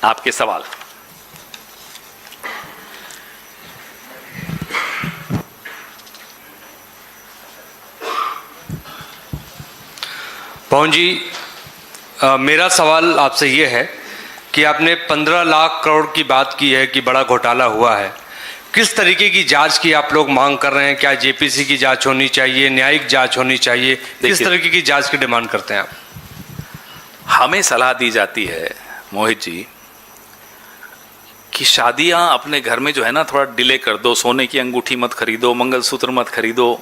आपके सवाल। पवन जी, मेरा सवाल आपसे ये है कि आपने 15 लाख करोड़ की बात की है कि बड़ा घोटाला हुआ है। किस तरीके की जांच की आप लोग मांग कर रहे हैं? क्या जेपीसी की जांच होनी चाहिए, न्यायिक जांच होनी चाहिए? किस तरीके की जांच की डिमांड करते हैं आप? हमें सलाह दी जाती है मोहित जी कि शादियां अपने घर में जो है ना थोड़ा डिले कर दो, सोने की अंगूठी मत खरीदो, मंगलसूत्र मत खरीदो।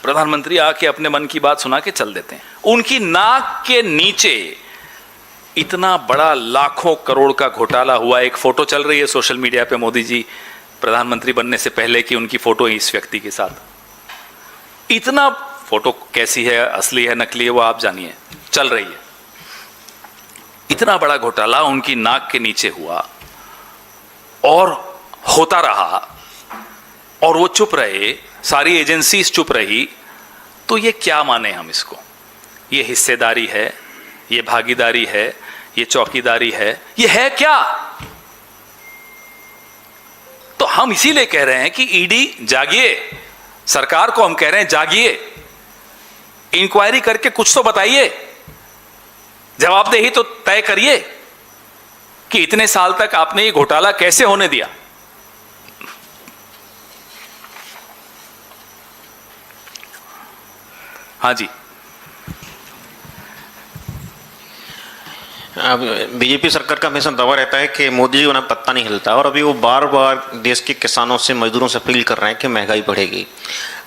प्रधानमंत्री आके अपने मन की बात सुना के चल देते हैं। उनकी नाक के नीचे इतना बड़ा लाखों करोड़ का घोटाला हुआ। एक फोटो चल रही है सोशल मीडिया पे मोदी जी प्रधानमंत्री बनने से पहले की उनकी फोटो है इस व्यक्ति के साथ। इतना फोटो कैसी है, असली है नकली है, वो आप जानिए, चल रही है। इतना बड़ा घोटाला उनकी नाक के नीचे हुआ और होता रहा और वो चुप रहे, सारी एजेंसीज चुप रही। तो ये क्या माने हम इसको? ये हिस्सेदारी है, ये भागीदारी है, ये चौकीदारी है, ये है क्या? तो हम इसीलिए कह रहे हैं कि ईडी जागिए, सरकार को हम कह रहे हैं जागिए, इंक्वायरी करके कुछ तो बताइए, जवाबदेही तो तय करिए कि इतने साल तक आपने ये घोटाला कैसे होने दिया। हाँ जी। अब बीजेपी सरकार का हमेशा दावा रहता है कि मोदी जी को ना पत्ता नहीं हिलता, और अभी वो बार बार देश के किसानों से, मजदूरों से अपील कर रहे हैं कि महंगाई बढ़ेगी।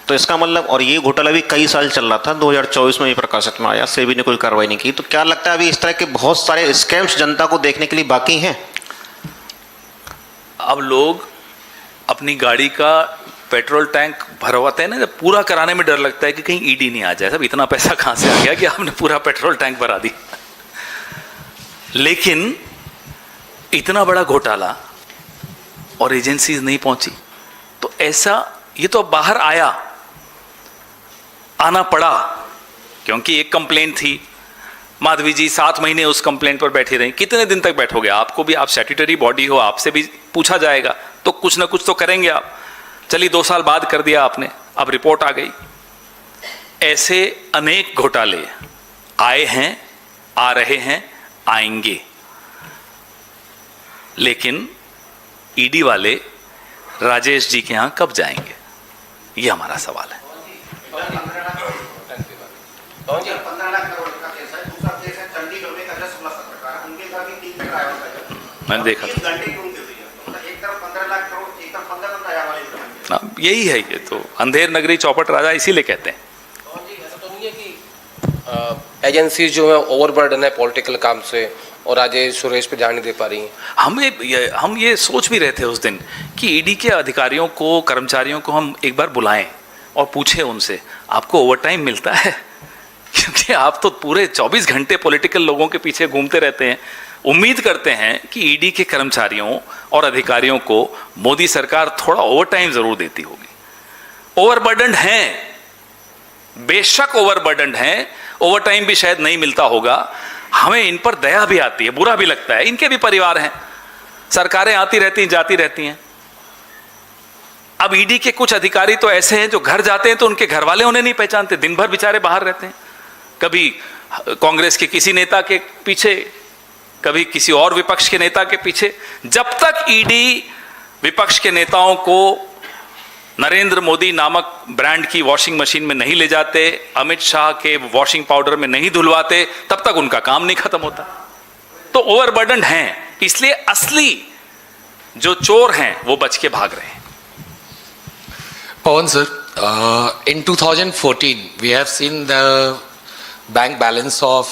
तो इसका मतलब, और ये घोटाला भी कई साल चल रहा था, 2024 में ये प्रकाशित में आया, सेबी ने कोई कार्रवाई नहीं की। तो क्या लगता है अभी इस तरह के बहुत सारे स्कैम्स जनता को देखने के लिए बाकी हैं? अब लोग अपनी गाड़ी का पेट्रोल टैंक भरवाते हैं ना, जब पूरा कराने में डर लगता है कि कहीं ईडी नहीं आ जाए। सब इतना पैसा कहां से आ गया कि आपने पूरा पेट्रोल टैंक भरा दी। लेकिन इतना बड़ा घोटाला और एजेंसीज नहीं पहुंची, तो ऐसा ये तो अब बाहर आना पड़ा क्योंकि एक कंप्लेंट थी। माधवी जी 7 महीने उस कंप्लेंट पर बैठी रही। कितने दिन तक बैठोगे? आपको भी, आप स्टैट्यूटरी बॉडी हो, आपसे भी पूछा जाएगा, तो कुछ ना कुछ तो करेंगे आप। चलिए 2 साल बाद कर दिया आपने, अब रिपोर्ट आ गई। ऐसे अनेक घोटाले आए हैं, आ रहे हैं, आएंगे। लेकिन ईडी वाले राजेश जी के यहां कब जाएंगे, ये हमारा सवाल है। मैंने देखा था, यही है, ये तो अंधेर नगरी चौपट राजा इसीलिए कहते हैं। एजेंसीज जो है ओवरबर्डन है पॉलिटिकल काम से, और राजेश सुरेश पे ध्यान नहीं दे पा रही हैं। हम ये सोच भी रहे थे उस दिन कि ईडी के अधिकारियों को, कर्मचारियों को हम एक बार बुलाएं और पूछें उनसे, आपको ओवरटाइम मिलता है? क्योंकि आप तो पूरे 24 घंटे पॉलिटिकल लोगों के पीछे घूमते रहते हैं। उम्मीद करते हैं कि ईडी के कर्मचारियों और अधिकारियों को मोदी सरकार थोड़ा ओवरटाइम जरूर देती होगी। ओवरबर्डन हैं, बेशक ओवरबर्डन हैं, ओवरटाइम भी शायद नहीं मिलता होगा। हमें इन पर दया भी आती है, बुरा भी लगता है, इनके भी परिवार हैं, सरकारें आती रहती हैं, जाती रहती हैं। अब ईडी के कुछ अधिकारी तो ऐसे हैं जो घर जाते हैं तो उनके घर वाले उन्हें नहीं पहचानते, दिन भर बेचारे बाहर रहते हैं, कभी कांग्रेस के किसी नेता के पीछे, कभी किसी और विपक्ष के नेता के पीछे। जब तक ईडी विपक्ष के नेताओं को नरेंद्र मोदी नामक ब्रांड की वॉशिंग मशीन में नहीं ले जाते, अमित शाह के वॉशिंग पाउडर में नहीं धुलवाते, तब तक उनका काम नहीं खत्म होता। तो ओवरबर्डन हैं, इसलिए असली जो चोर हैं वो बच के भाग रहे हैं। Pawan sir, in 2014 we have seen the bank balance of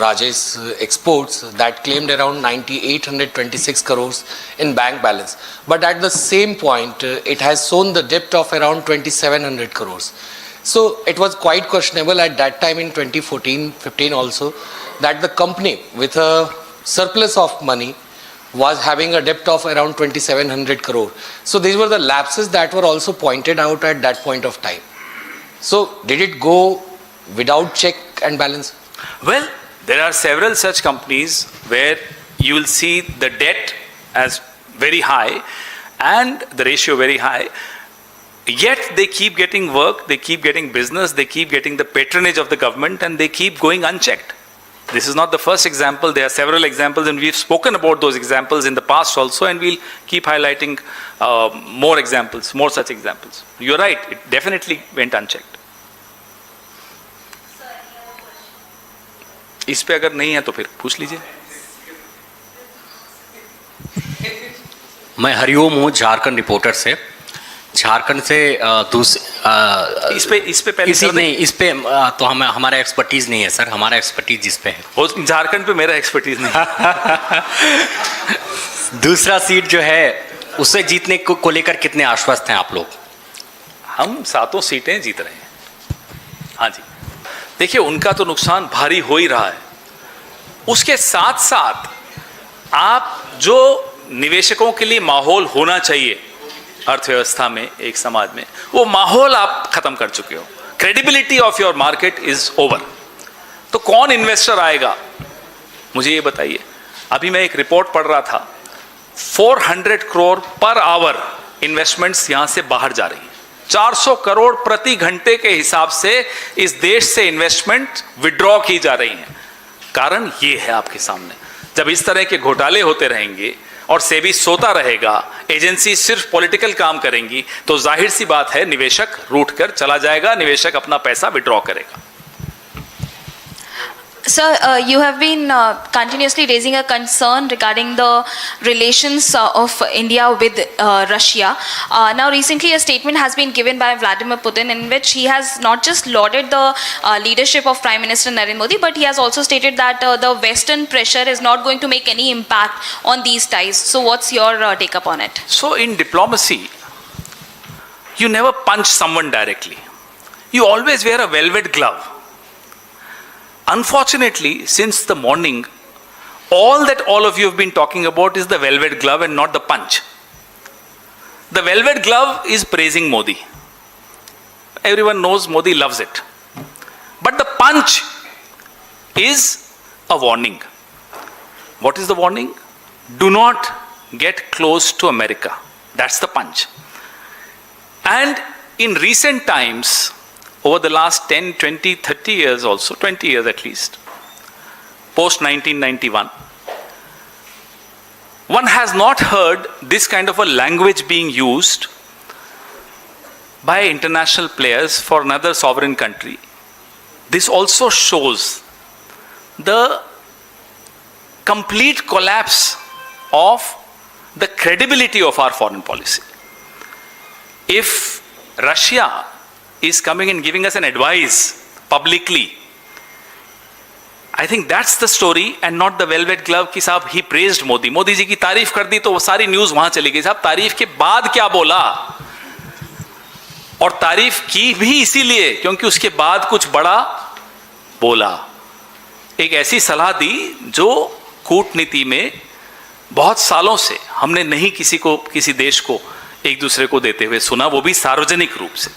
Rajesh Exports that claimed around 9,826 crores in bank balance, but at the same point it has shown the debt of around 2,700 crores. So it was quite questionable at that time in 2014-15 also that the company with a surplus of money was having a debt of around 2,700 crore. So these were the lapses that were also pointed out at that point of time. So did it go without check and balance? Well, there are several such companies where you will see the debt as very high and the ratio very high. Yet they keep getting work, they keep getting business, they keep getting the patronage of the government, and they keep going unchecked. This is not the first example. There are several examples, and we've spoken about those examples in the past also, and we'll keep highlighting more examples, more such examples. You're right, it definitely went unchecked. इस पे अगर नहीं है तो फिर पूछ लीजिए. मैं हरिओम हूँ झारखंड रिपोर्टर से. झारखंड से इस पे पहले इसी नहीं, इस पे तो हमारा एक्सपर्टीज नहीं है सर. हमारा एक्सपर्टीज जिस पे है, झारखंड पे मेरा एक्सपर्टीज नहीं. दूसरा सीट जो है उससे जीतने को लेकर कितने आश्वस्त हैं आप लोग? हम 7 सीटें जीत रहे हैं. हाँ जी, देखिए उनका तो नुकसान भारी हो ही रहा है. उसके साथ साथ आप जो निवेशकों के लिए माहौल होना चाहिए अर्थव्यवस्था में, एक समाज में, वो माहौल आप खत्म कर चुके हो. Credibility of your market is over. तो कौन इन्वेस्टर आएगा, मुझे ये बताइए. अभी मैं एक रिपोर्ट पढ़ रहा था, 400 करोड़ पर आवर इन्वेस्टमेंट्स यहां से बाहर जा रही है. 400 करोड़ प्रति घंटे के हिसाब से इस देश से इन्वेस्टमेंट विड्रॉ की जा रही है. कारण ये है आपके सामने. जब इस तरह के घोटाले होते रहेंगे और सेबी सोता रहेगा, एजेंसी सिर्फ पॉलिटिकल काम करेंगी, तो जाहिर सी बात है निवेशक रूठ कर चला जाएगा, निवेशक अपना पैसा विड्रॉ करेगा. Sir, you have been continuously raising a concern regarding the relations of India with Russia. Now, recently a statement has been given by Vladimir Putin in which he has not just lauded the leadership of Prime Minister Narendra Modi, but he has also stated that the Western pressure is not going to make any impact on these ties. So, what's your take up on it? So, in diplomacy, you never punch someone directly. You always wear a velvet glove. Unfortunately, since the morning, all that all of you have been talking about is the velvet glove and not the punch. The velvet glove is praising Modi. Everyone knows Modi loves it. But the punch is a warning. What is the warning? Do not get close to America. That's the punch. And in recent times, over the last 10, 20, 30 years also, 20 years at least, post 1991, one has not heard this kind of a language being used by international players for another sovereign country. This also shows the complete collapse of the credibility of our foreign policy. If Russia is coming and giving us an advice publicly, I think that's the story and not the velvet glove कि साहब he praised Modi. Modi ji की तारीफ कर दी तो वो सारी news वहां चली गई. साहब तारीफ के बाद क्या बोला, और तारीफ की भी इसीलिए क्योंकि उसके बाद कुछ बड़ा बोला. एक ऐसी सलाह दी जो कूटनीति में बहुत सालों से हमने नहीं किसी देश को एक दूसरे को देते हुए सुना, वो भी सार्वजनिक रूप से.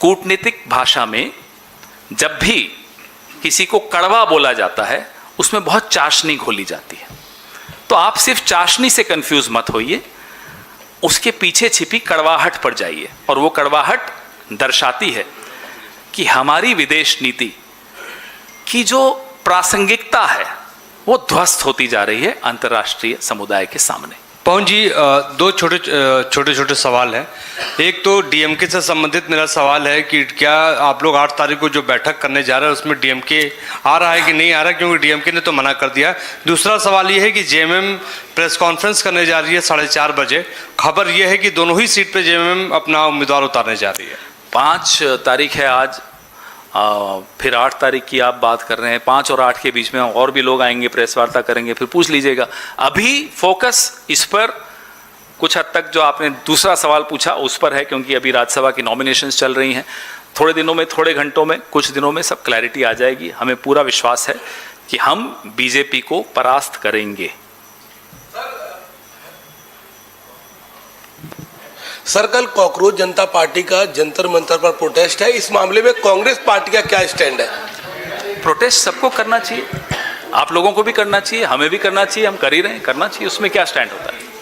कूटनीतिक भाषा में जब भी किसी को कड़वा बोला जाता है उसमें बहुत चाशनी घोली जाती है. तो आप सिर्फ चाशनी से कंफ्यूज मत होइए, उसके पीछे छिपी कड़वाहट पर जाइए. और वो कड़वाहट दर्शाती है कि हमारी विदेश नीति की जो प्रासंगिकता है वो ध्वस्त होती जा रही है अंतर्राष्ट्रीय समुदाय के सामने. पवन जी, दो छोटे सवाल हैं. एक तो डीएमके से संबंधित मेरा सवाल है कि क्या आप लोग 8 तारीख को जो बैठक करने जा रहे हैं उसमें डीएमके आ रहा है कि नहीं आ रहा है, क्योंकि डीएमके ने तो मना कर दिया. दूसरा सवाल ये है कि जेएमएम प्रेस कॉन्फ्रेंस करने जा रही है 4:30 बजे. खबर ये है कि दोनों ही सीट पे जेएमएम अपना उम्मीदवार उतारने जा रही है. 5 तारीख है आज, फिर 8 तारीख की आप बात कर रहे हैं. 5 और 8 के बीच में और भी लोग आएंगे, प्रेस वार्ता करेंगे, फिर पूछ लीजिएगा. अभी फोकस इस पर कुछ हद तक जो आपने दूसरा सवाल पूछा उस पर है, क्योंकि अभी राज्यसभा की नॉमिनेशंस चल रही हैं. थोड़े दिनों में, थोड़े घंटों में, कुछ दिनों में सब क्लैरिटी आ जाएगी. हमें पूरा विश्वास है कि हम बीजेपी को परास्त करेंगे. सर, कल कॉकरोच जनता पार्टी का जंतर मंतर पर प्रोटेस्ट है. इस मामले में कांग्रेस पार्टी का क्या स्टैंड है? प्रोटेस्ट सबको करना चाहिए. आप लोगों को भी करना चाहिए, हमें भी करना चाहिए, हम कर ही रहे हैं, करना चाहिए, उसमें क्या स्टैंड होता है?